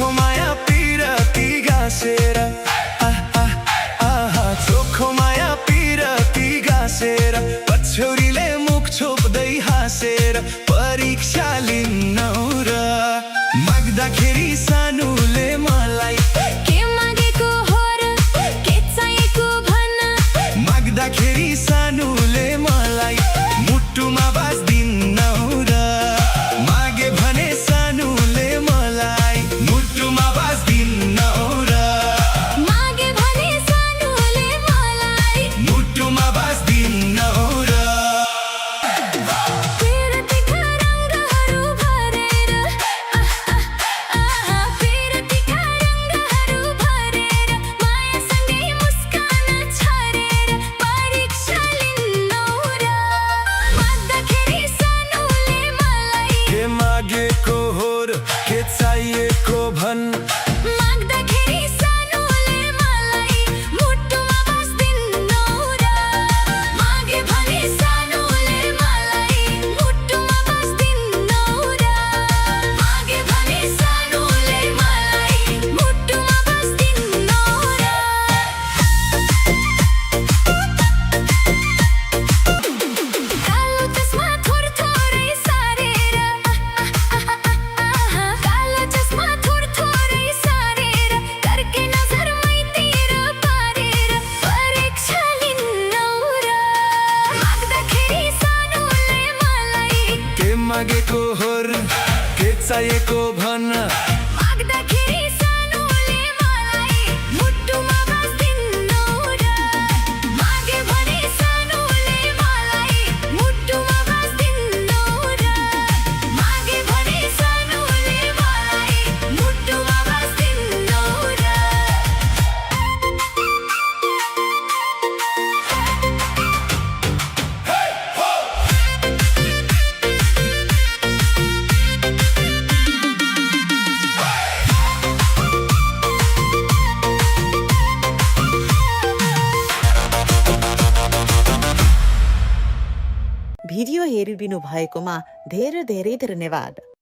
चोखो माया पिरती गाँसेर चोखो माया पिरती गाँसेर पछौरीले मुख छोप्दै हाँसेर परीक्षा लिन्नौ र माग्दाखेरि सानुले मलाई के मागेको हो र के चाहिएको भन माग्दाखेरि सानुले मलाई मुटुमा बाँच्दिन्नौ र मागे भने सानुले मलाई मुटुमा बाँच्दिन्नौ र मागे भने सानुले मलाई मुटुमा बाँच्दिन्नौ र पिरतीका रङ्गहरू भरेर पिरतीका रङ्गहरू भरेर मायासँगै मुस्कान छरेर परीक्षा लिन्नौ र माग्दाखेरि सानुले मलाई के मागेको हो र के चाहिएको भन माग्दाखेरि सानुले मलाई मुटुमा बाँच्दिन्नौ र मागे भने सानुले मलाई मुटुमा बाँच्दिन्नौ र मागे भने सानुले मलाई मुटुमा बाँच्दिन्नौ र कालो चस्मा थोरै सारेर कालो चस्मा थोरै सारेर करके नजर मैतिर पारेर परीक्षा लिन्नौ र माग्दाखेरि सानुले मलाई के मागेको हो र के चाहिएको भन माग्दाखेरि सानुले मलाई मुटुमा बाँच्दिन्नौ र मागे भने सानुले मलाई मुटुमा बाँच्दिन्नौ र मागे भने सानुले मलाई मुटुमा बाँच्दिन्नौ र भिडियो हेरिदिनु भएकोमा धेरै धेरै धन्यवाद।